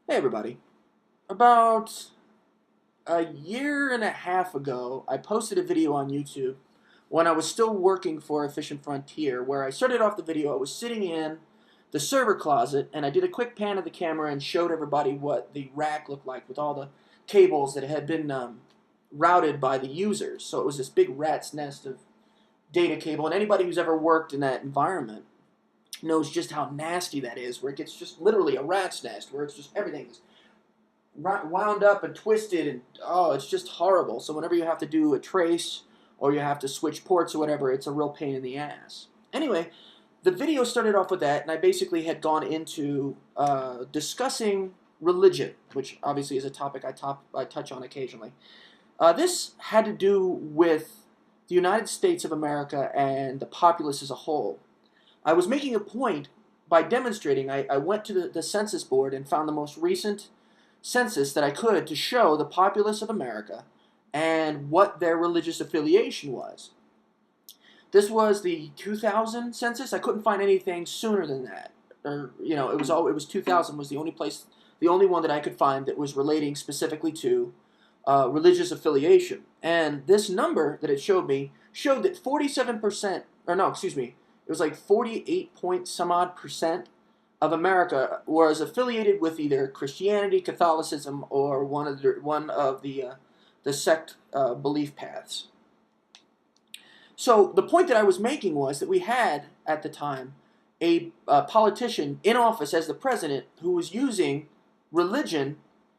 Hey everybody. About a year and a half ago, I posted a video on YouTube when I was still working for Efficient Frontier, where I started off the video. I was sitting in the server closet and I did a quick pan of the camera and showed everybody what the rack looked like with all the cables that had been routed by the users. So it was this big rat's nest of data cable, and anybody who's ever worked in that environment knows just how nasty that is, where it gets just literally a rat's nest, where it's just everything's wound up and twisted, and oh, it's just horrible. So whenever you have to do a trace or you have to switch ports or whatever, it's a real pain in the ass. Anyway, the video started off with that, and I basically had gone into discussing religion, which obviously is a topic I touch on occasionally. This had to do with the United States of America and the populace as a whole. I was making a point by demonstrating. I went to the census board and found the most recent census that I could to show the populace of America and what their religious affiliation was. This was the 2000 census. I couldn't find anything sooner than that. Or it was 2000 was the only one that I could find that was relating specifically to religious affiliation. And this number that it showed me showed that 47%, or no, excuse me, it was like 48 point some odd percent of America was affiliated with either Christianity, Catholicism, or one of the sect belief paths. So the point that I was making was that we had at the time a politician in office as the president who was using religion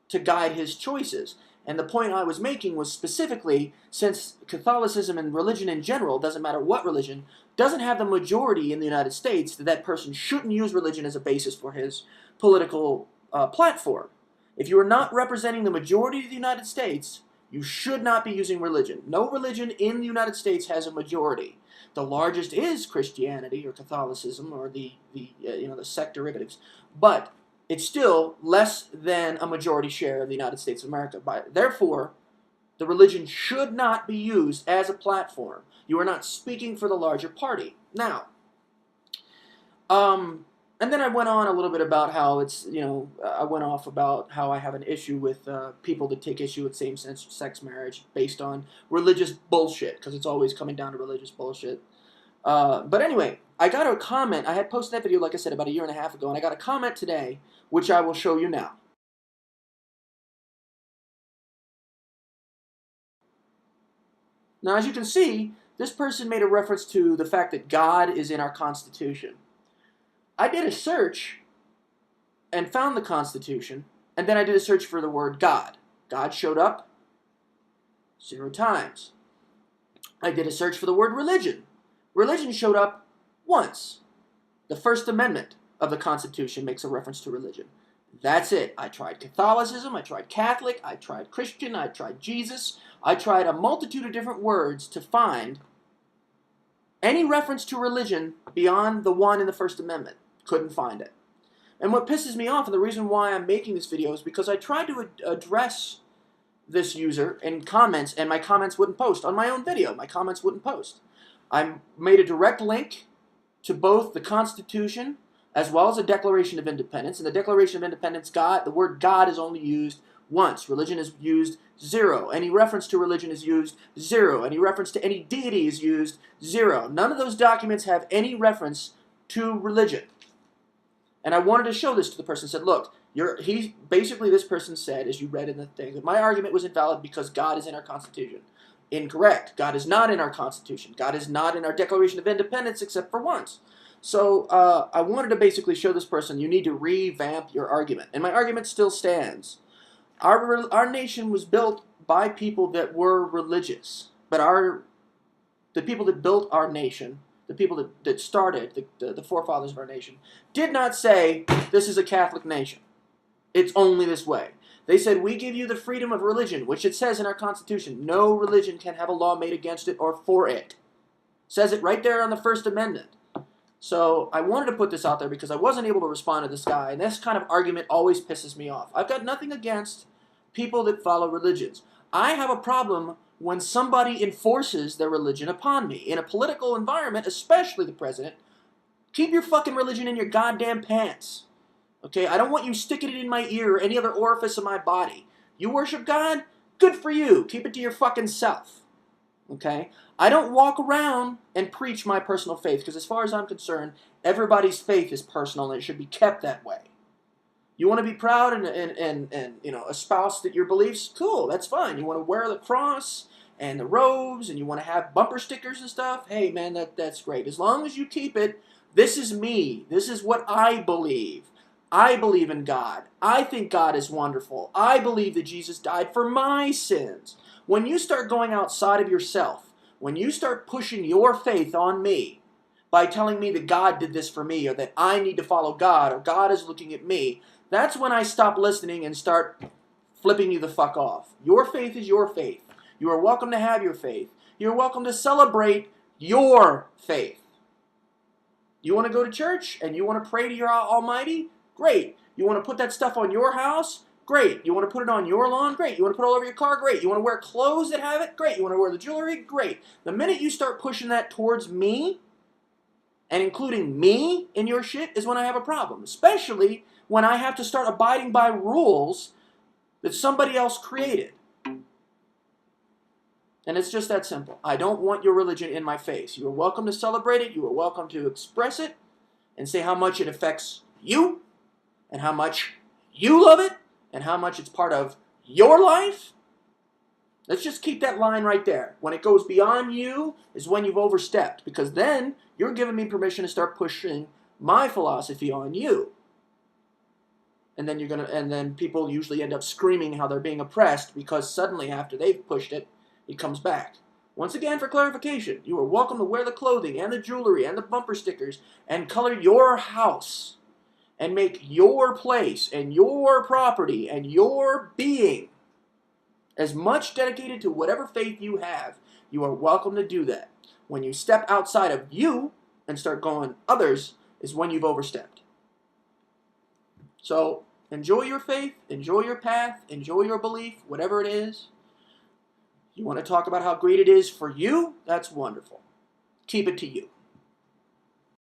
to guide his choices. And the point I was making was specifically, since Catholicism and religion in general, doesn't matter what religion, doesn't have the majority in the United States, that person shouldn't use religion as a basis for his political platform. If you are not representing the majority of the United States, you should not be using religion. No religion in the United States has a majority. The largest is Christianity or Catholicism or the sect derivatives, but it's still less than a majority share of the United States of America. Therefore, the religion should not be used as a platform. You are not speaking for the larger party. Now, and then I went on a little bit about how I went off about how I have an issue with people that take issue with same-sex marriage based on religious bullshit, because it's always coming down to religious bullshit. But anyway, I got a comment. I had posted that video, like I said, about a year and a half ago, and I got a comment today, which I will show you now. Now, as you can see, this person made a reference to the fact that God is in our Constitution. I did a search and found the Constitution, and then I did a search for the word God. God showed up 0 times. I did a search for the word religion. Religion showed up once. The First Amendment of the Constitution makes a reference to religion. That's it. I tried Catholicism, I tried Catholic, I tried Christian, I tried Jesus. I tried a multitude of different words to find any reference to religion beyond the one in the First Amendment. Couldn't find it. And what pisses me off, and the reason why I'm making this video, is because I tried to address this user in comments, and my comments wouldn't post. On my own video, my comments wouldn't post. I made a direct link to both the Constitution as well as the Declaration of Independence. In the Declaration of Independence, the word God is only used once. Religion is used 0. Any reference to religion is used 0. Any reference to any deity is used 0. None of those documents have any reference to religion. And I wanted to show this to the person. Said, look, basically this person said, as you read in the thing, that my argument was invalid because God is in our Constitution. Incorrect. God is not in our Constitution. God is not in our Declaration of Independence except for once. So I wanted to basically show this person, you need to revamp your argument. And my argument still stands. Our nation was built by people that were religious. But the people that built our nation, the people that started, the forefathers of our nation, did not say, this is a Catholic nation. It's only this way. They said, we give you the freedom of religion, which it says in our Constitution. No religion can have a law made against it or for it. Says it right there on the First Amendment. So I wanted to put this out there because I wasn't able to respond to this guy, and this kind of argument always pisses me off. I've got nothing against people that follow religions. I have a problem when somebody enforces their religion upon me. In a political environment, especially the president, keep your fucking religion in your goddamn pants. Okay? I don't want you sticking it in my ear or any other orifice of my body. You worship God? Good for you. Keep it to your fucking self. Okay? I don't walk around and preach my personal faith, because as far as I'm concerned, everybody's faith is personal and it should be kept that way. You want to be proud and you know, espouse that your beliefs? Cool, that's fine. You want to wear the cross and the robes and you want to have bumper stickers and stuff? Hey man, that's great. As long as you keep it, this is me. This is what I believe. I believe in God. I think God is wonderful. I believe that Jesus died for my sins. When you start going outside of yourself, when you start pushing your faith on me by telling me that God did this for me or that I need to follow God or God is looking at me, that's when I stop listening and start flipping you the fuck off. Your faith is your faith. You are welcome to have your faith. You're welcome to celebrate your faith. You want to go to church and you want to pray to your Almighty? Great. You want to put that stuff on your house? Great. You want to put it on your lawn? Great. You want to put it all over your car? Great. You want to wear clothes that have it? Great. You want to wear the jewelry? Great. The minute you start pushing that towards me and including me in your shit is when I have a problem. Especially when I have to start abiding by rules that somebody else created. And it's just that simple. I don't want your religion in my face. You are welcome to celebrate it. You are welcome to express it and say how much it affects you and how much you love it and how much it's part of your life. Let's just keep that line right there. When it goes beyond you is when you've overstepped, because then you're giving me permission to start pushing my philosophy on you. And then people usually end up screaming how they're being oppressed because suddenly after they've pushed it, it comes back. Once again, for clarification, you are welcome to wear the clothing and the jewelry and the bumper stickers and color your house and make your place and your property and your being as much dedicated to whatever faith you have. You are welcome to do that. When you step outside of you and start going others is when you've overstepped. So enjoy your faith, enjoy your path, enjoy your belief, whatever it is. You want to talk about how great it is for you? That's wonderful. Keep it to you.